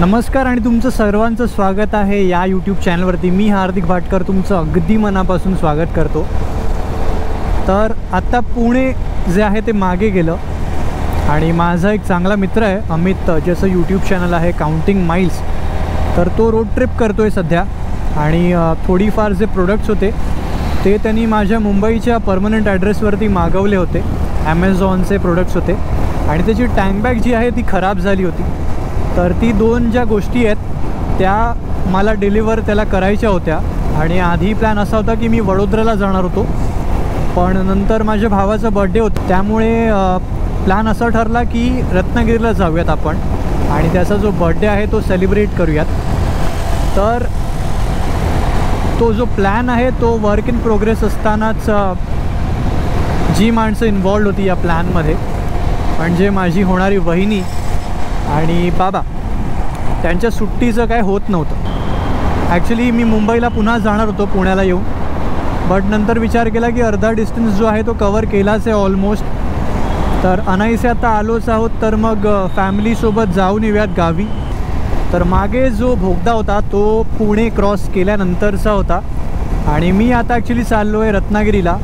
नमस्कार आणि तुमचं सर्वांचं स्वागत आहे या यूट्यूब चॅनलवरती। मी हार्दिक भाटकर तुमचं अगदी मनापासून स्वागत करतो। तर आता पुणे जे आहे ते मागे गेलं आणि माझा एक चांगला मित्र आहे अमित, ज्याचं यूट्यूब चॅनल आहे काउंटिंग माइल्स। तर तो रोड ट्रिप करतो आहे सध्या आणि थोडीफार जे प्रोडक्ट्स होते ते त्यांनी माझ्या मुंबईच्या परमनंट ॲड्रेसवरती मागवले होते। ॲमेझॉनचे प्रोडक्ट्स होते आणि त्याची टँकबॅग जी आहे ती खराब झाली होती। तर ती दोन ज्या गोष्टी आहेत त्या मला डिलिव्हर त्याला करायच्या होत्या आणि आधी प्लॅन असा होता की मी वडोदराला जाणार होतो, पण नंतर माझ्या भावाचा बर्थडे होता त्यामुळे प्लॅन असा ठरला की रत्नागिरीला जाऊयात आपण आणि त्याचा जो बर्थडे आहे तो सेलिब्रेट करूयात। तर तो जो प्लॅन आहे तो वर्क इन प्रोग्रेस असतानाच जी माणसं इन्वॉल्ड होती या प्लॅनमध्ये म्हणजे माझी होणारी वहिनी आणि बाबा, त्यांच्या सुट्टीचं काय होत नव्हतं। ॲक्च्युली मी मुंबईला पुन्हा जाणार होतो पुण्याला येऊन, बट नंतर विचार केला की अर्धा डिस्टन्स जो आहे तो कवर केलाच आहे ऑलमोस्ट। तर अनाईसे आता आलोच आहोत, तर मग फॅमिलीसोबत जाऊन येऊयात गावी। तर मागे जो बोगदा होता तो पुणे क्रॉस केल्यानंतरचा होता आणि मी आता ॲक्च्युली चाललो आहे रत्नागिरीला।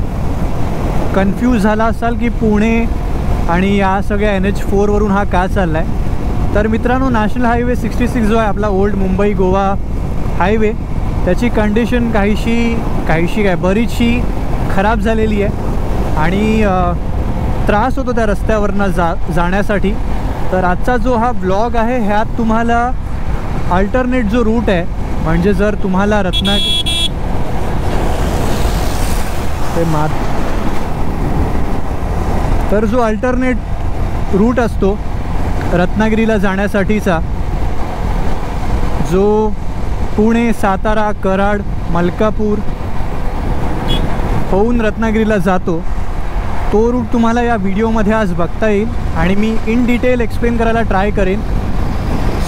कन्फ्यूज झाला असाल की पुणे आणि या सगळ्या NH4वरून हा का चालला आहे। तर मित्रांनो, नॅशनल हायवे 66 जो आहे आपला ओल्ड मुंबई गोवा हायवे, त्याची कंडिशन काहीशी बरीचशी खराब झालेली आहे आणि त्रास होतो त्या रस्त्यावरनं जाण्यासाठी। तर आजचा जो हा ब्लॉग आहे ह्यात तुम्हाला अल्टरनेट जो रूट आहे, म्हणजे जर तुम्हाला तर जो अल्टरनेट रूट असतो रत्नागिरीला जाण्यासाठीचा, जो पुणे, सातारा, कराड, मलकापूर होऊन रत्नागिरीला जातो, तो रूट तुम्हाला या व्हिडिओमध्ये आज बघता येईल आणि मी इन डिटेल एक्सप्लेन करायला ट्राय करेन,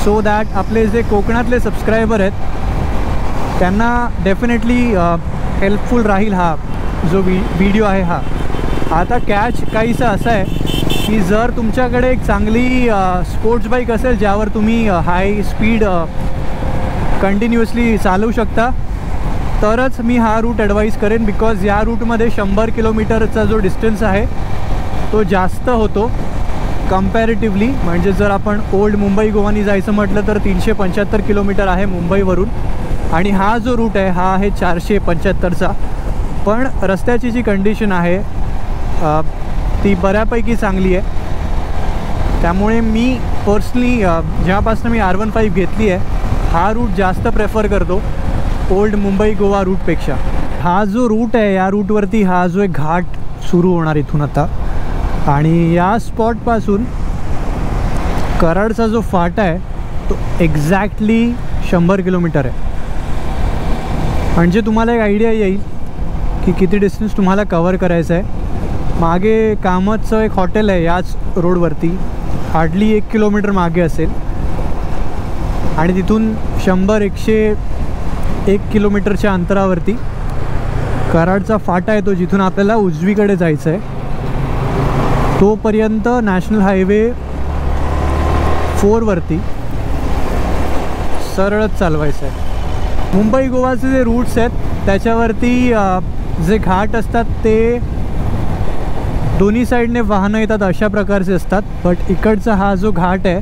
सो दॅट आपले जे कोकणातले सबस्क्रायबर आहेत त्यांना डेफिनेटली हेल्पफुल राहील हा जो व्हिडिओ आहे हा। आता कॅच काहीसा असा आहे की जर तुमच्याकडे एक चांगली स्पोर्ट्स बाईक असेल ज्यावर तुम्ही हाय स्पीड कंटिन्युअसली चालवू शकता, तरच मी हा रूट ॲडवाईज करेन। बिकॉज या रूटमध्ये 100 किलोमीटरचा जो डिस्टन्स आहे तो जास्त होतो कम्पॅरेटिव्हली। म्हणजे जर आपण ओल्ड मुंबई गोवानी जायचं म्हटलं तर 375 किलोमीटर आहे मुंबईवरून आणि हा जो रूट आहे हा आहे 475चा। पण रस्त्याची जी कंडिशन आहे ती बऱ्यापैकी चांगली आहे, त्यामुळे मी पर्सनली जेव्हापासून मी R15 घेतली आहे हा रूट जास्त प्रेफर करतो ओल्ड मुंबई गोवा रूटपेक्षा। हा जो रूट आहे या रूटवरती हा जो एक घाट सुरू होणार इथून आता, आणि या स्पॉटपासून कराडचा जो फाटा आहे तो एक्झॅक्टली 100 किलोमीटर आहे। म्हणजे तुम्हाला एक आयडिया येईल की किती डिस्टन्स तुम्हाला कवर करायचं आहे। मागे कामतचं एक हॉटेल आहे याच रोडवरती, हार्डली 1 किलोमीटर मागे असेल आणि तिथून 100-101 किलोमीटरच्या अंतरावरती कराडचा फाटा आहे, तो जिथून आपल्याला उजवीकडे जायचं आहे तोपर्यंत नॅशनल हायवे 4वरती सरळच चालवायचं आहे। मुंबई गोवाचे जे रूट्स आहेत त्याच्यावरती जे घाट असतात ते दोन्ही साईडने वाहनं येतात अशा प्रकारचे असतात, बट इकडचा हा जो घाट आहे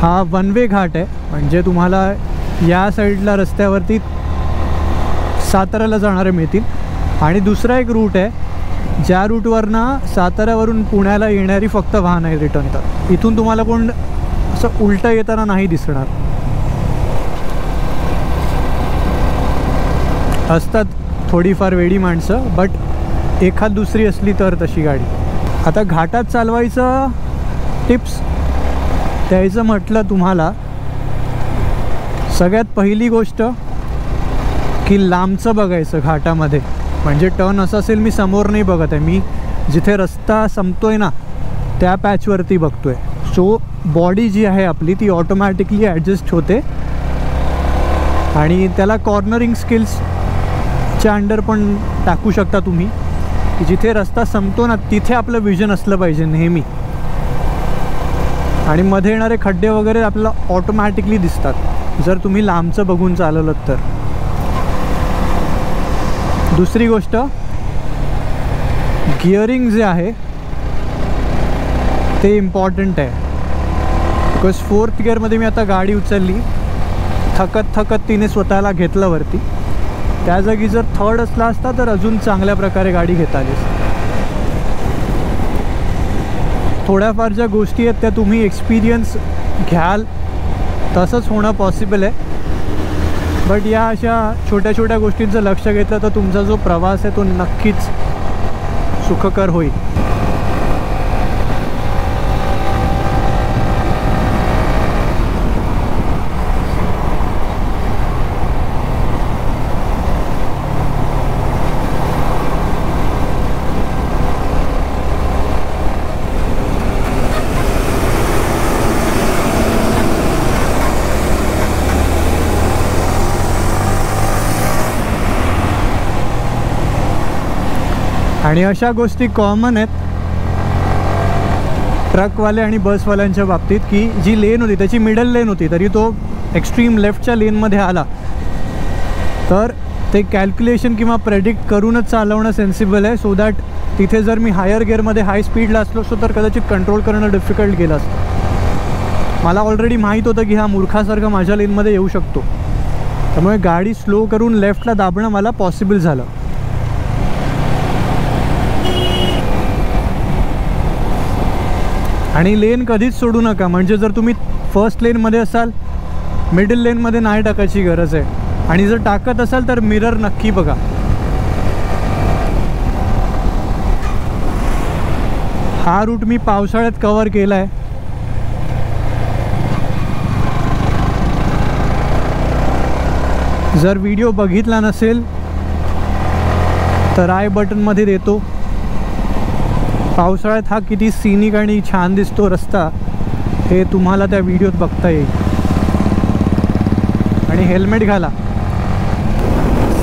हा वन वे घाट आहे। म्हणजे तुम्हाला या साईडला रस्त्यावरती साताऱ्याला जाणारे मिळतील आणि दुसरा एक रूट आहे ज्या रूटवरनं साताऱ्यावरून पुण्याला येणारी फक्त वाहनं आहे रिटर्न येतात। इथून तुम्हाला कोण असं उलटं येताना नाही दिसणार। असतात थोडीफार वेडी माणसं, बट एखाद दुसरी असली तर तशी गाडी। आता घाटात चालवायचं टिप्स द्यायचं म्हटलं तुम्हाला, सगळ्यात पहिली गोष्ट की लांबचं बघायचं घाटामध्ये। म्हणजे टर्न असं असेल, मी समोर नाही बघत आहे, मी जिथे रस्ता संपतो आहे ना त्या पॅचवरती बघतो आहे। सो बॉडी जी आहे आपली ती ऑटोमॅटिकली ॲडजस्ट होते आणि त्याला कॉर्नरिंग स्किल्सच्या अंडर पण टाकू शकता तुम्ही की जिथे रस्ता संपतो ना तिथे आपलं विजन असलं पाहिजे नेहमी। आणि मध्ये येणारे खड्डे वगैरे आपल्याला ऑटोमॅटिकली दिसतात जर तुम्ही लांबचं बघून चालवलं तर. दुसरी गोष्ट, गिअरिंग जे आहे ते इम्पॉर्टंट आहे. बिकॉज 4th गिअरमध्ये मी आता गाडी उचलली, थकत तिने स्वतःला घेतलं वरती. त्या जागी जर 3rd असला असता तर अजून चांगल्या प्रकारे गाडी घेता आली. थोड्याफार ज्या गोष्टी आहेत त्या तुम्ही एक्सपिरियन्स घ्याल तसंच होणं पॉसिबल आहे. बट या अशा छोट्या छोट्या गोष्टींचं लक्ष घेतलं तर तुमचा जो प्रवास आहे तो नक्कीच सुखकर होईल. आणि अशा गोष्टी कॉमन आहेत ट्रकवाले आणि बसवाल्यांच्या बाबतीत की जी लेन होती त्याची मिडल लेन होती तरी तो एक्स्ट्रीम लेफ्टच्या लेनमध्ये आला तर ते कॅल्क्युलेशन किंवा प्रेडिक्ट करूनच चालवणं सेन्सिबल आहे. सो दॅट तिथे जर मी हायर गिअरमध्ये हाय स्पीडला असलो असतो तर कदाचित कंट्रोल करणं डिफिकल्ट गेलं असतं. मला ऑलरेडी माहीत होतं की हा मूर्खासारखा माझ्या लेनमध्ये येऊ शकतो, त्यामुळे गाडी स्लो करून लेफ्टला दाबणं मला पॉसिबल झालं. आणि लेन कधीच सोडू नका. म्हणजे जर तुम्ही फर्स्ट लेनमध्ये असाल, मिडल लेनमध्ये नाही टाकायची गरज आहे. आणि जर टाकत असाल तर मिरर नक्की बघा. हा रूट मी पावसाळ्यात कव्हर केला आहे. जर व्हिडिओ बघितला नसेल तर आय बटनमध्ये देतो. पावसाळ्यात हा किती सीनिक आणि छान दिसतो रस्ता हे तुम्हाला त्या व्हिडिओत बघता येईल. आणि हेल्मेट घाला.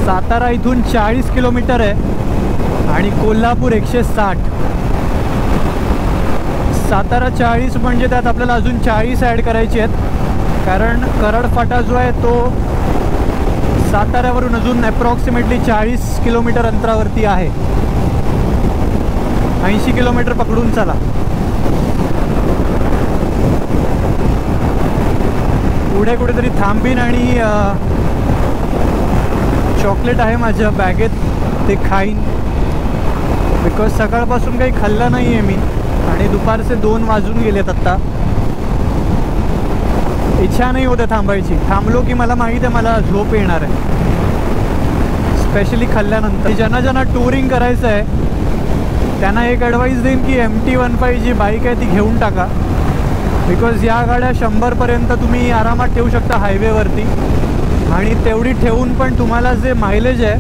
सातारा इथून 40 किलोमीटर आहे आणि कोल्हापूर 160. सातारा 40 म्हणजे त्यात आपल्याला अजून 40 ॲड करायचे आहेत, कारण करड फाटा जो आहे तो साताऱ्यावरून अजून ॲप्रॉक्सिमेटली 40 किलोमीटर अंतरावरती आहे. 80 किलोमीटर पकडून चला. पुढे कुठेतरी थांबीन आणि चॉकलेट आहे माझ्या बॅगेत ते खाईन. बिकॉज सकाळपासून काही खाल्लं नाही आहे मी आणि दुपारचे 2 वाजून गेलेत आत्ता. इच्छा नाही होते थांबायची. थांबलो की मला माहीत आहे मला झोप येणार आहे, स्पेशली खाल्ल्यानंतर. ज्यांना टूरिंग करायचं आहे त्यांना एक ॲडवाईस देईन की MT-15 जी बाईक आहे ती घेऊन टाका. बिकॉज या गाड्या 100पर्यंत तुम्ही आरामात ठेवू शकता हायवेवरती. आणि तेवढी ठेवून पण तुम्हाला जे मायलेज आहे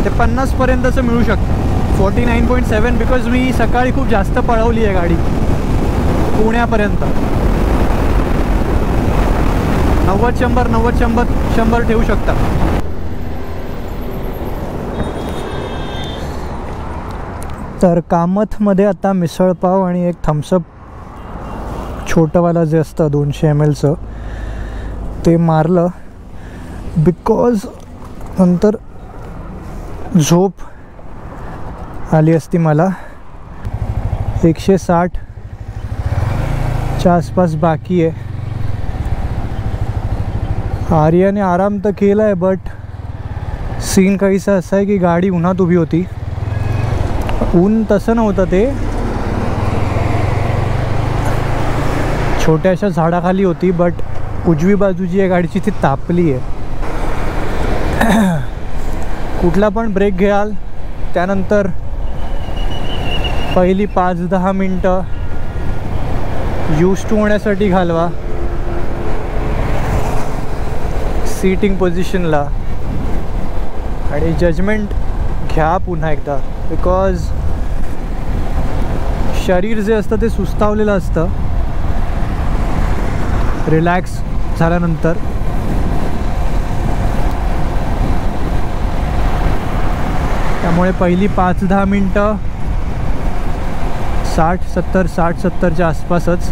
ते 50पर्यंतचं मिळू शकतं. 49.7. बिकॉज मी सकाळी खूप जास्त पळवली आहे गाडी पुण्यापर्यंत. 90-100 ठेवू शकता. तर कामथमध्ये आता मिसळपाव आणि एक थम्सअप छोटंवाला जे असतं 200 mlचं ते मारलं. बिकॉज नंतर झोप आली असती मला. 160च्या आसपास बाकी आहे. आर्याने आराम तर केला आहे बट सीन काहीसा असा आहे की गाडी उन्हात उभी होती. ऊन तसं नव्हतं, ते छोट्याशा झाडाखाली होती बट उजवी बाजू जी आहे गाडीची ती तापली आहे. कुठला पण ब्रेक घ्याल त्यानंतर पहिली 5-10 मिनटं यूज टू होण्यासाठी घालवा सीटिंग पोझिशनला आणि जजमेंट घ्या पुन्हा एकदा. बिकॉज शरीर जे असतं ते सुस्तावलेलं असतं रिलॅक्स झाल्यानंतर. त्यामुळे पहिली 5-10 मिनटं 60-70च्या आसपासच.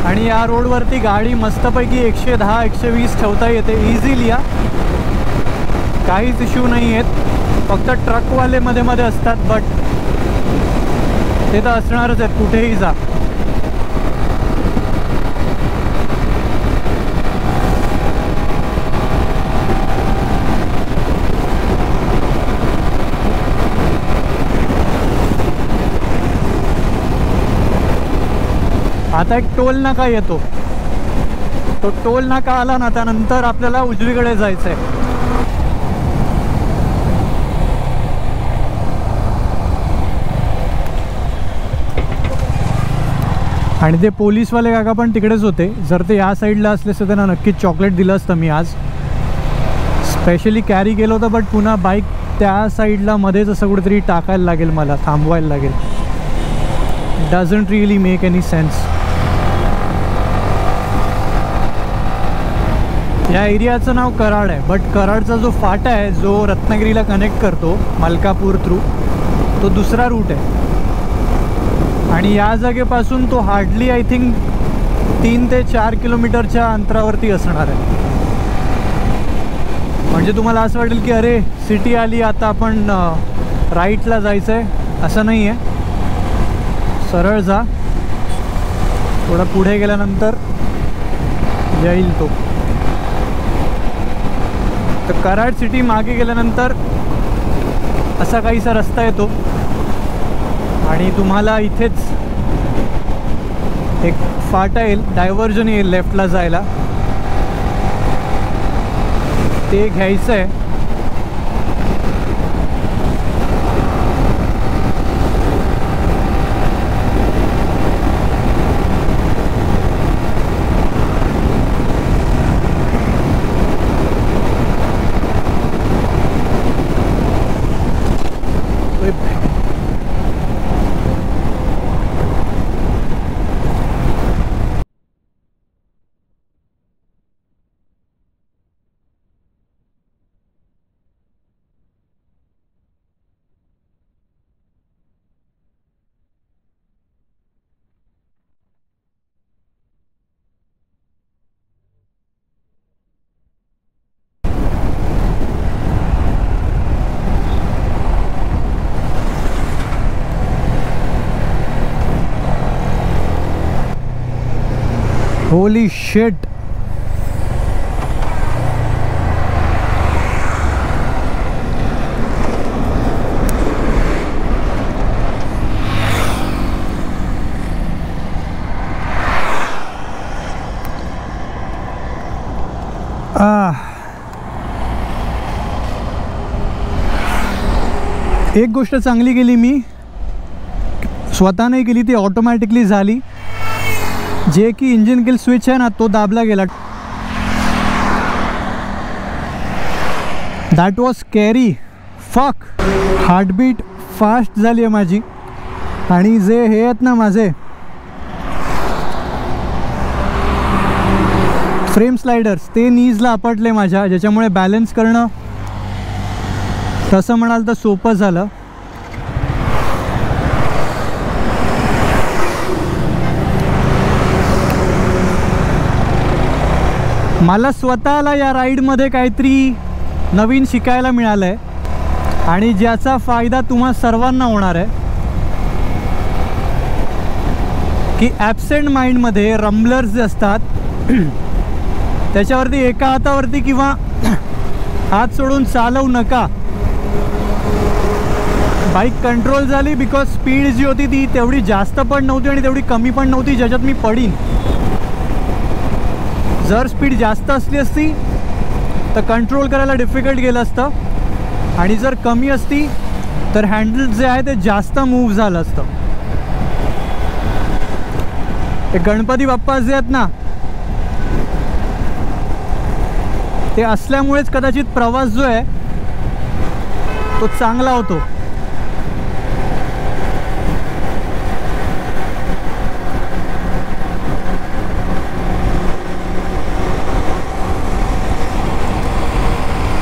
आणि या रोडवरती गाडी मस्तपैकी 110-120 ठेवता येते इझिली. काहीच इश्यू नाही आहेत. फक्त ट्रकवाले मध्ये मध्ये असतात, बट ते तर असणारच आहेत कुठेही जा. आता एक टोल नाका येतो. तो टोल नाका आला ना, त्यानंतर आपल्याला उजवीकडे जायचं आहे. आणि ते पोलीसवाले काका पण तिकडेच होते. जर ते या साईडला असले असते त्यांना नक्कीच चॉकलेट दिलं असतं मी आज. स्पेशली कॅरी केलं होतं, बट पुन्हा बाईक त्या साईडला मध्येच असं कुठेतरी टाकायला लागेल, मला थांबवायला लागेल. Doesn't really make any sense. या एरियाचं नाव कराड आहे, बट कराडचा जो फाटा आहे जो रत्नागिरीला कनेक्ट करतो मलकापूर थ्रू, तो दुसरा रूट आहे. आणि या जागेपासून तो हार्डली आय थिंक 3 ते 4 किलोमीटरच्या अंतरावरती असणार आहे. म्हणजे तुम्हाला असं वाटेल की अरे सिटी आली, आता आपण राईटला जायचं आहे, असं नाही आहे. सरळ जा, थोडं पुढे गेल्यानंतर येईल तो. तर कराड सिटी मागे गेल्यानंतर असा काहीसा रस्ता येतो आणि तुम्हाला इथेच एक फाटा येईल, डायव्हर्जन येईल लेफ्टला जायला, ते घ्यायचं आहे. Holy shit. एक गोष्ट चांगली केली मी, स्वतः नाही केली, ती ऑटोमॅटिकली झाली. जे की इंजिन किल स्विच आहे ना, तो दाबला गेला. That was scary. Fuck. Heartbeat fast झाली आहे माझी. आणि जे हे आहेत ना माझे फ्रेम स्लायडर्स, ते नीजला आपटले माझ्या, ज्याच्यामुळे बॅलन्स करणं तसं म्हणाल तर सोपं झालं. मला स्वतःला या राईडमध्ये काहीतरी नवीन शिकायला मिळालं आहे आणि ज्याचा फायदा तुम्हा सर्वांना होणार आहे. की ॲबसेंट माइंडमध्ये रंबलर्स जे असतात त्याच्यावरती एका हातावरती किंवा हात सोडून चालवू नका. बाईक कंट्रोल झाली बिकॉज स्पीड जी होती ती तेवढी जास्त पण नव्हती आणि तेवढी कमी पण नव्हती ज्याच्यात मी पडीन. जर स्पीड जास्त असली असती तर कंट्रोल करायला डिफिकल्ट गेलं असतं आणि जर कमी असती तर हँडल जे आहे ते जास्त मूव्ह झालं असतं. ते गणपती बाप्पा जे आहेत ना, ते असल्यामुळेच कदाचित प्रवास जो आहे तो चांगला होतो.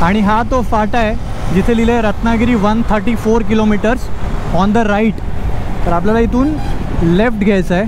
आणि हा तो फाटा आहे जिथे लिहिलं आहे Ratnagiri 134 kilometres on the right. तर आपल्याला इथून लेफ्ट घ्यायचं आहे.